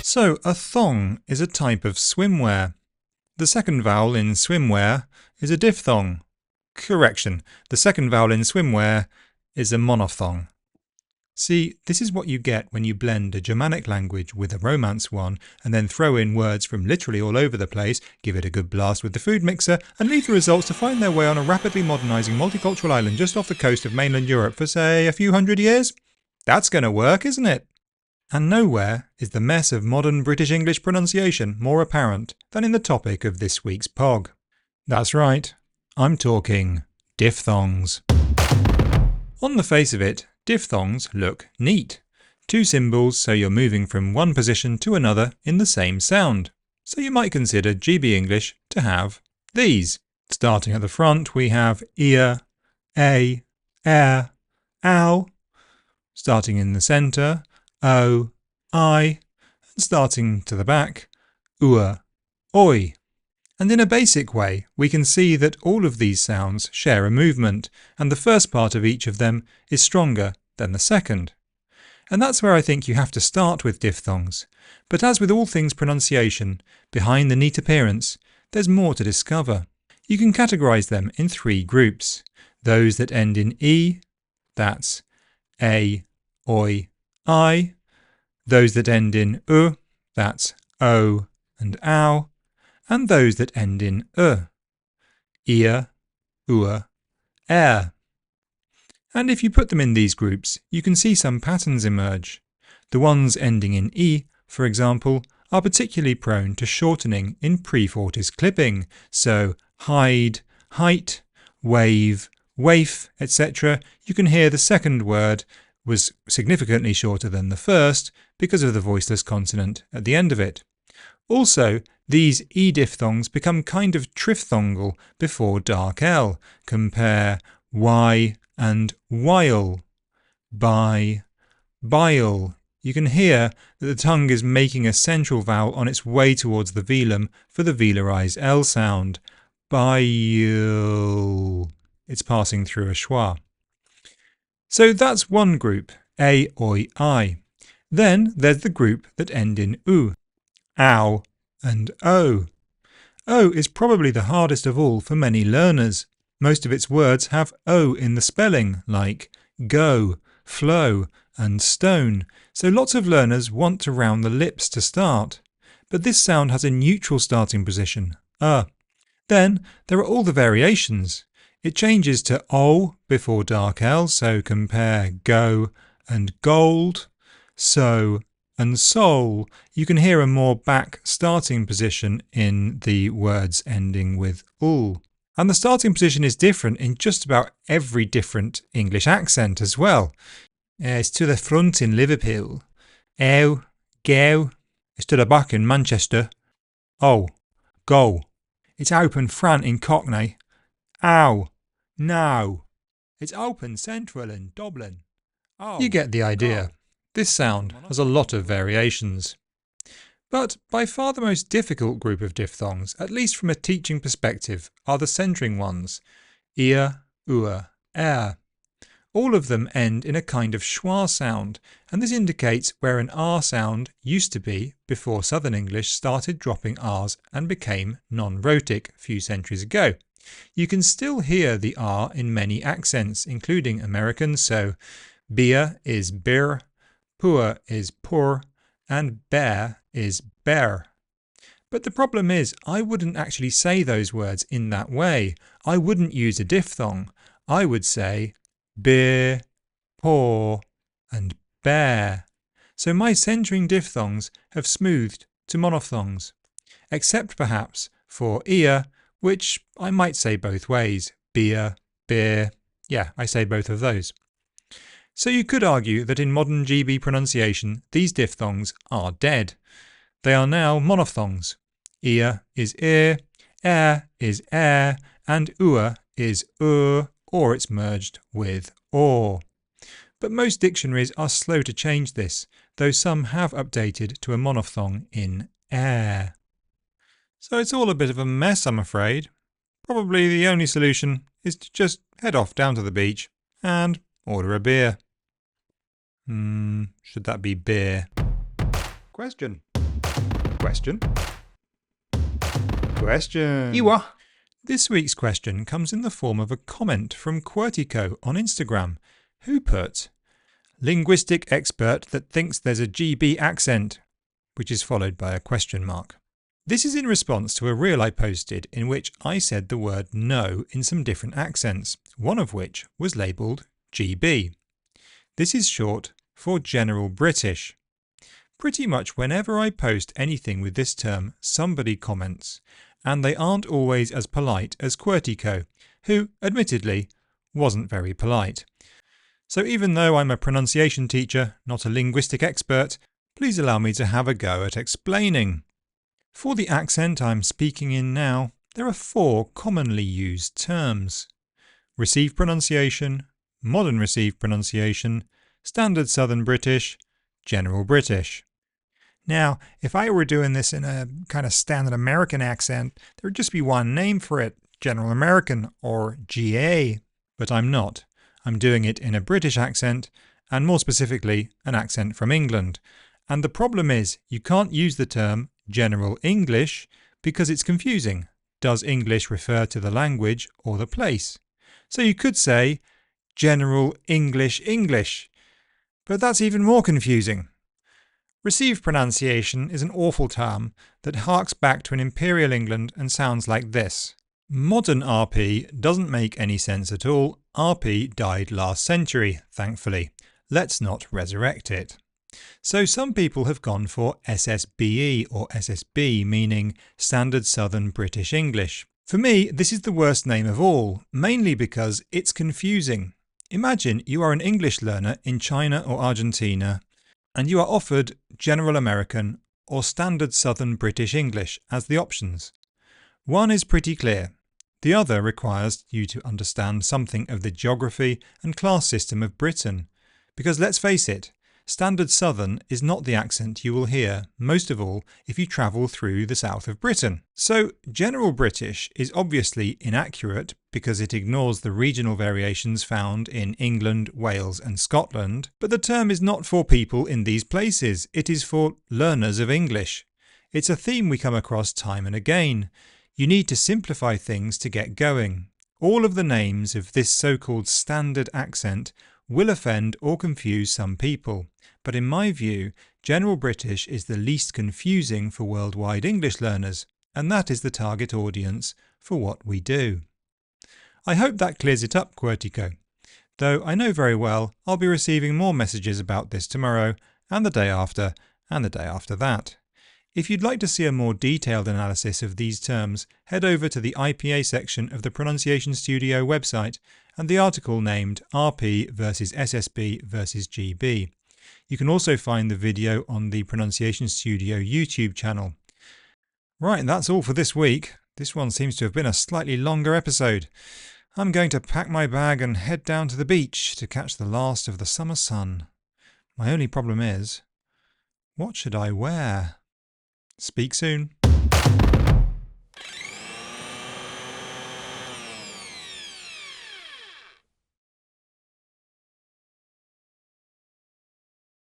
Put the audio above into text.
So, a thong is a type of swimwear. The second vowel in swimwear is a diphthong. Correction, the second vowel in swimwear is a monophthong. See, this is what you get when you blend a Germanic language with a Romance one and then throw in words from literally all over the place, give it a good blast with the food mixer, and leave the results to find their way on a rapidly modernising multicultural island just off the coast of mainland Europe for, say, a few hundred years? That's going to work, isn't it? And nowhere is the mess of modern British English pronunciation more apparent than in the topic of this week's POG. That's right, I'm talking diphthongs. On the face of it, diphthongs look neat. Two symbols so you're moving from one position to another in the same sound. So you might consider GB English to have these. Starting at the front we have ear, a, air, ow. Starting in the centre, o, I. And starting to the back, ua, oi. And in a basic way, we can see that all of these sounds share a movement, and the first part of each of them is stronger than the second. And that's where I think you have to start with diphthongs. But as with all things pronunciation, behind the neat appearance, there's more to discover. You can categorise them in three groups. Those that end in e, that's a, oi, I. Those that end in u, that's o and ow. And those that end in ear, ua, air. And if you put them in these groups, you can see some patterns emerge. The ones ending in e, for example, are particularly prone to shortening in pre-fortis clipping, so hide, height, wave, waif, etc. You can hear the second word was significantly shorter than the first because of the voiceless consonant at the end of it. Also, these e diphthongs become kind of triphthongal before dark L. Compare y and while, by, bile. You can hear that the tongue is making a central vowel on its way towards the velum for the velarized L sound. Bile. It's passing through a schwa. So that's one group, a, oi, I. Then there's the group that end in u, ow and o. O is probably the hardest of all for many learners. Most of its words have o in the spelling, like go, flow and stone, so lots of learners want to round the lips to start. But this sound has a neutral starting position, Then there are all the variations. It changes to o before dark L, so compare go and gold, so and soul. You can hear a more back starting position in the words ending with ul. And the starting position is different in just about every different English accent as well. It's to the front in Liverpool. Ew, go. It's to the back in Manchester. Oh, go. It's open front in Cockney. Ow, no. It's open central in Dublin. Oh, you get the idea. Go. This sound has a lot of variations. But by far the most difficult group of diphthongs, at least from a teaching perspective, are the centering ones, ear, ua, air. All of them end in a kind of schwa sound, and this indicates where an r sound used to be before Southern English started dropping r's and became non-rhotic a few centuries ago. You can still hear the r in many accents, including American, so beer is beer, poor is poor, and bear is bear. But the problem is, I wouldn't actually say those words in that way. I wouldn't use a diphthong. I would say beer, poor, and bear. So my centering diphthongs have smoothed to monophthongs, except perhaps for ear, which I might say both ways. Beer, beer. Yeah, I say both of those. So you could argue that in modern GB pronunciation, these diphthongs are dead. They are now monophthongs. Ear is ear, air is air, and ua is or it's merged with or. But most dictionaries are slow to change this, though some have updated to a monophthong in air. So it's all a bit of a mess, I'm afraid. Probably the only solution is to just head off down to the beach and order a beer. Should that be beer? Question. Question. Question. Iwa. This week's question comes in the form of a comment from Quertico on Instagram, who put, linguistic expert that thinks there's a GB accent, which is followed by a question mark. This is in response to a reel I posted in which I said the word no in some different accents, one of which was labelled GB. This is short for General British. Pretty much whenever I post anything with this term, somebody comments, and they aren't always as polite as Quertico, who, admittedly, wasn't very polite. So even though I'm a pronunciation teacher, not a linguistic expert, please allow me to have a go at explaining. For the accent I'm speaking in now, there are 4 commonly used terms: Received pronunciation, Modern Received pronunciation, Standard Southern British, General British. Now, if I were doing this in a kind of standard American accent, there would just be one name for it, General American or GA. But I'm not. I'm doing it in a British accent, and more specifically, an accent from England. And the problem is, you can't use the term General English because it's confusing. Does English refer to the language or the place? So you could say General English English, but that's even more confusing. Received pronunciation is an awful term that harks back to an imperial England and sounds like this. Modern RP doesn't make any sense at all. RP died last century, thankfully. Let's not resurrect it. So some people have gone for SSBE or SSB, meaning Standard Southern British English. For me, this is the worst name of all, mainly because it's confusing. Imagine you are an English learner in China or Argentina, and you are offered General American or Standard Southern British English as the options. One is pretty clear. The other requires you to understand something of the geography and class system of Britain. Because let's face it, Standard Southern is not the accent you will hear, most of all if you travel through the south of Britain. So General British is obviously inaccurate because it ignores the regional variations found in England, Wales and Scotland, but the term is not for people in these places, it is for learners of English. It's a theme we come across time and again. You need to simplify things to get going. All of the names of this so-called standard accent will offend or confuse some people, but in my view, General British is the least confusing for worldwide English learners, and that is the target audience for what we do. I hope that clears it up, Quertico, though I know very well I'll be receiving more messages about this tomorrow, and the day after, and the day after that. If you'd like to see a more detailed analysis of these terms, head over to the IPA section of the Pronunciation Studio website and the article named RP versus SSB versus GB. You can also find the video on the Pronunciation Studio YouTube channel. Right, that's all for this week. This one seems to have been a slightly longer episode. I'm going to pack my bag and head down to the beach to catch the last of the summer sun. My only problem is, what should I wear? Speak soon.